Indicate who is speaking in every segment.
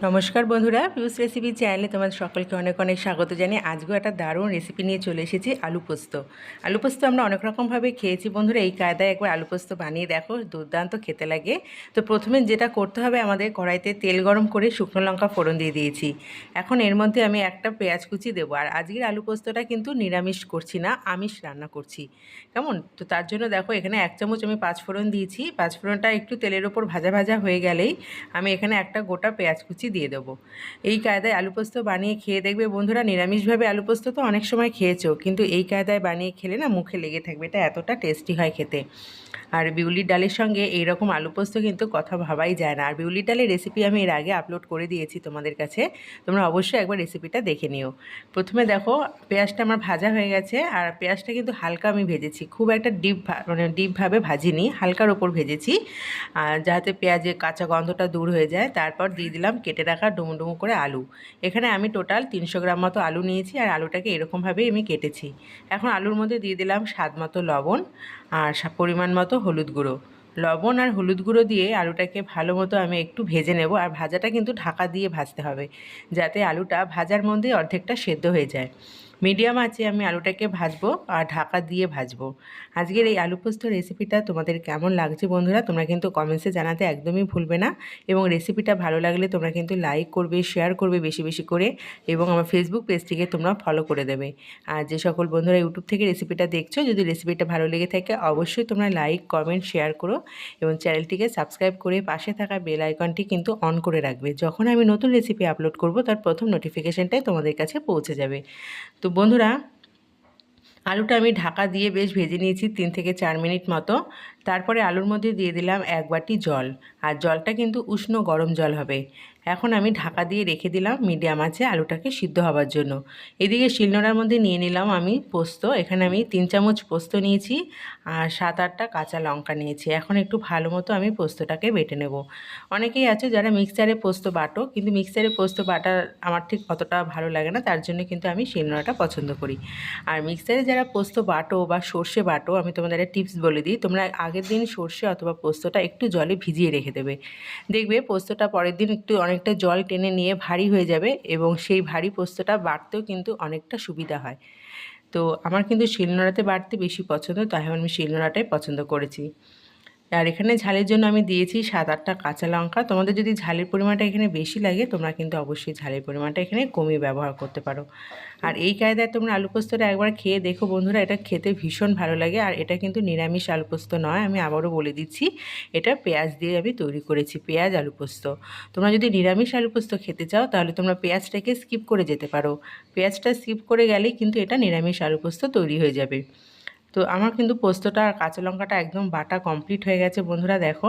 Speaker 1: নমস্কার বন্ধুরা, পিউস রেসিপি চ্যানেলে তোমাদের সকলকে অনেক অনেক স্বাগত জানিয়ে আজকেও একটা দারুণ রেসিপি নিয়ে চলে এসেছি আলু পোস্ত। আলু পোস্ত আমরা অনেক রকমভাবে খেয়েছি বন্ধুরা, এই কায়দায় একবার আলু পোস্ত বানিয়ে দেখো, দুর্দান্ত খেতে লাগে। তো প্রথমে যেটা করতে হবে, আমাদের কড়াইতে তেল গরম করে শুকনো লঙ্কা ফোড়ন দিয়ে দিয়েছি। এখন এর মধ্যে আমি একটা পেঁয়াজ কুচি দেবো। আর আজকের আলু পোস্তটা কিন্তু নিরামিষ করছি না, আমিষ রান্না করছি। কেমন? তো তার জন্য দেখো এখানে 1 চামচ আমি পাঁচফোড়ন দিয়েছি। পাঁচফোড়নটা একটু তেলের ওপর ভাজা ভাজা হয়ে গেলেই আমি এখানে একটা গোটা পেঁয়াজ কুচি দিয়ে দেবো। এই কায়দায় আলু পোস্ত বানিয়ে খেয়ে দেখবে বন্ধুরা, নিরামিষভাবে আলু পোস্ত তো অনেক সময় খেয়েছো, কিন্তু এই কায়দায় বানিয়ে খেলে না মুখে লেগে থাকবে, এটা এতটা টেস্টি হয় খেতে। আর বিউলির ডালের সঙ্গে এইরকম আলু পোস্ত কিন্তু কথা ভাবাই যায় না। আর বিউলির ডালের রেসিপি আমি এর আগে আপলোড করে দিয়েছি তোমাদের কাছে, তোমরা অবশ্যই একবার রেসিপিটা দেখে নিও। প্রথমে দেখো পেঁয়াজটা আমার ভাজা হয়ে গেছে, আর পেঁয়াজটা কিন্তু হালকা আমি ভেজেছি, খুব একটা ডিপভাবে ভাজিনি, হালকার ওপর ভেজেছি যাতে পেঁয়াজের কাঁচা গন্ধটা দূর হয়ে যায়। তারপর দিয়ে দিলাম কেটে রাখা ডুমো ডুমো করে আলু। এখানে আমি টোটাল 300 গ্রাম মতো আলু নিয়েছি, আর আলুটাকে এরকমভাবেই আমি কেটেছি। এখন আলুর মধ্যে দিয়ে দিলাম স্বাদ মতো লবণ আর পরিমাণ মতো হলুদ গুঁড়ো। লবণ আর হলুদ গুঁড়ো দিয়ে আলুটাকে ভালো মতো আমি একটু ভেজে নেব। আর ভাজাটা কিন্তু ঢাকা দিয়ে ভাজতে হবে, যাতে আলুটা ভাজার মধ্যে অর্ধেকটা সেদ্ধ হয়ে যায়। মিডিয়াম আঁচে আমি আলুটাকে ভাজবো আর ঢাকা দিয়ে ভাজবো। আজকের এই আলু পোস্ত রেসিপিটা তোমাদের কেমন লাগছে বন্ধুরা, তোমরা কিন্তু কমেন্টসে জানাতে একদমই ভুলবে না। এবং রেসিপিটা ভালো লাগলে তোমরা কিন্তু লাইক করবে, শেয়ার করবে বেশি বেশি করে, এবং আমার ফেসবুক পেজটিকে তোমরা ফলো করে দেবে। আর যে সকল বন্ধুরা ইউটিউব থেকে রেসিপিটা দেখছো, যদি রেসিপিটা ভালো লেগে থাকে অবশ্যই তোমরা লাইক, কমেন্ট, শেয়ার করো এবং চ্যানেলটিকে সাবস্ক্রাইব করে পাশে থাকা বেল আইকনটি কিন্তু অন করে রাখবে। যখন আমি নতুন রেসিপি আপলোড করব তার প্রথম নোটিফিকেশানটাই তোমাদের কাছে পৌঁছে যাবে। তো বন্ধুরা, আলুটা আমি ঢাকা দিয়ে বেশ ভেজে নিয়েছি 3 থেকে 4 মিনিট মতো। তারপরে আলুর মধ্যে দিয়ে দিলাম 1 বাটি জল, আর জলটা কিন্তু উষ্ণ গরম জল হবে। এখন আমি ঢাকা দিয়ে রেখে দিলাম মিডিয়াম আঁচে আলুটাকে সিদ্ধ হওয়ার জন্য। এদিকে শিলনোড়ার মধ্যে নিয়ে নিলাম আমি পোস্ত। এখানে আমি 3 চামচ পোস্ত নিয়েছি আর 7-8টা কাঁচা লঙ্কা নিয়েছি। এখন একটু ভালো মতো আমি পোস্তটাকে বেটে নেব। অনেকেই আছে যারা মিক্সচারে পোস্ত বাটো, কিন্তু মিক্সচারে পোস্ত বাটা আমার ঠিক অতটা ভালো লাগে না, তার জন্য কিন্তু আমি শিলনোড়াটা পছন্দ করি। আর মিক্সচারে যারা পোস্ত বাটো বা সর্ষে বাটো, আমি তোমাদের একটা টিপস বলে দিই, তোমরা আগের দিন সর্ষে অথবা পোস্তটা একটু জলে ভিজিয়ে রেখে দেবে। দেখবে পোস্তটা পরের দিন একটু অনেকটা জল টেনে নিয়ে ভারী হয়ে যাবে, এবং সেই ভারী পোস্তটা বাটতেও কিন্তু অনেকটা সুবিধা হয়। তো আমার কিন্তু শিলনোড়াতে বাটতে বেশি পছন্দ, তাই আমি শিলনোড়াটাই পছন্দ করেছি। আর এখানে ঝালের জন্য আমি দিয়েছি 7-8টা কাঁচা লঙ্কা। তোমাদের যদি ঝালের পরিমাণটা এখানে বেশি লাগে, তোমরা কিন্তু অবশ্যই ঝালের পরিমাণটা এখানে কমিয়ে ব্যবহার করতে পারো। আর এই কায়দায় তোমরা আলু পোস্তটা একবার খেয়ে দেখো বন্ধুরা, এটা খেতে ভীষণ ভালো লাগে। আর এটা কিন্তু নিরামিষ আলু পোস্ত নয়, আমি আবারও বলে দিচ্ছি, এটা পেঁয়াজ দিয়ে আমি তৈরি করেছি, পেঁয়াজ আলু পোস্ত। তোমরা যদি নিরামিষ আলু পোস্ত খেতে চাও তাহলে তোমরা পেঁয়াজটাকে স্কিপ করে যেতে পারো। পেঁয়াজটা স্কিপ করে গেলেই কিন্তু এটা নিরামিষ আলু পোস্ত তৈরি হয়ে যাবে। তো আমার কিন্তু পোস্তটা আর কাঁচা লঙ্কাটা একদম বাটা কমপ্লিট হয়ে গেছে বন্ধুরা, দেখো।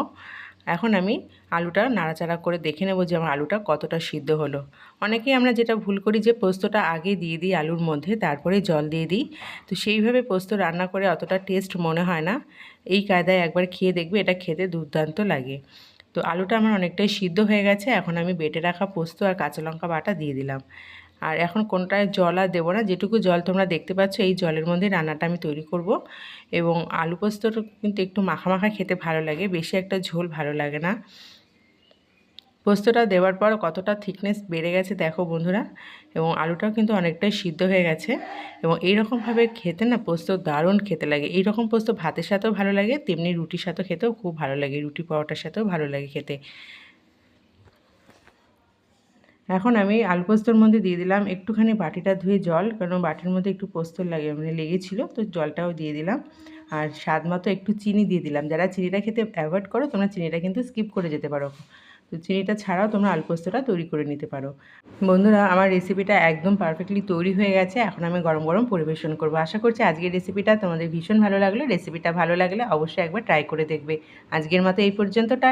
Speaker 1: এখন আমি আলুটা নাড়াচাড়া করে দেখে নেব যে আমার আলুটা কতটা সিদ্ধ হলো। অনেকেই আমরা যেটা ভুল করি যে পোস্তটা আগে দিয়ে দিই আলুর মধ্যে, তারপরে জল দিয়ে দিই। তো সেইভাবে পোস্ত রান্না করে অতটা টেস্ট মনে হয় না। এই কায়দায় একবার খেয়ে দেখবে, এটা খেতে দুর্দান্ত লাগে। তো আলুটা আমার অনেকটাই সিদ্ধ হয়ে গেছে। এখন আমি বেটে রাখা পোস্ত আর কাঁচা লঙ্কা বাটা দিয়ে দিলাম। আর এখন কোনটায় জল আর দেবো না, যেটুকু জল তোমরা দেখতে পাচ্ছ এই জলের মধ্যে রান্নাটা আমি তৈরি করব। এবং আলু পোস্তটা কিন্তু একটু মাখা মাখা খেতে ভালো লাগে, বেশি একটা ঝোল ভালো লাগে না। পোস্তটা দেওয়ার পর কতটা থিকনেস বেড়ে গেছে দেখো বন্ধুরা, এবং আলুটাও কিন্তু অনেকটাই সিদ্ধ হয়ে গেছে। এবং এইরকমভাবে খেতে না পোস্ত দারুণ খেতে লাগে। এইরকম পোস্ত ভাতের সাথেও ভালো লাগে, তেমনি রুটির সাথেও খেতেও খুব ভালো লাগে, রুটি পরোটার সাথেও ভালো লাগে খেতে। এখন আমি আলু পোস্তর মধ্যে দিয়ে দিলাম একটুখানি বাটিটা ধুয়ে জল, কারণ বাটির মধ্যে একটু পোস্ত লেগেছিলো, তো জলটাও দিয়ে দিলাম। আর স্বাদ মতো একটু চিনি দিয়ে দিলাম। যারা চিনিটা খেতে অ্যাভয়েড করো, তোমরা চিনিটা কিন্তু স্কিপ করে যেতে পারো। তো চিনিটা ছাড়াও তোমরা আলু পোস্তটা তৈরি করে নিতে পারো। বন্ধুরা, আমার রেসিপিটা একদম পারফেক্টলি তৈরি হয়ে গেছে। এখন আমি গরম গরম পরিবেশন করব। আশা করছি আজকের রেসিপিটা তোমাদের ভীষণ ভালো লাগলো। রেসিপিটা ভালো লাগলে অবশ্যই একবার ট্রাই করে দেখবে। আজকের মতো এই পর্যন্ত।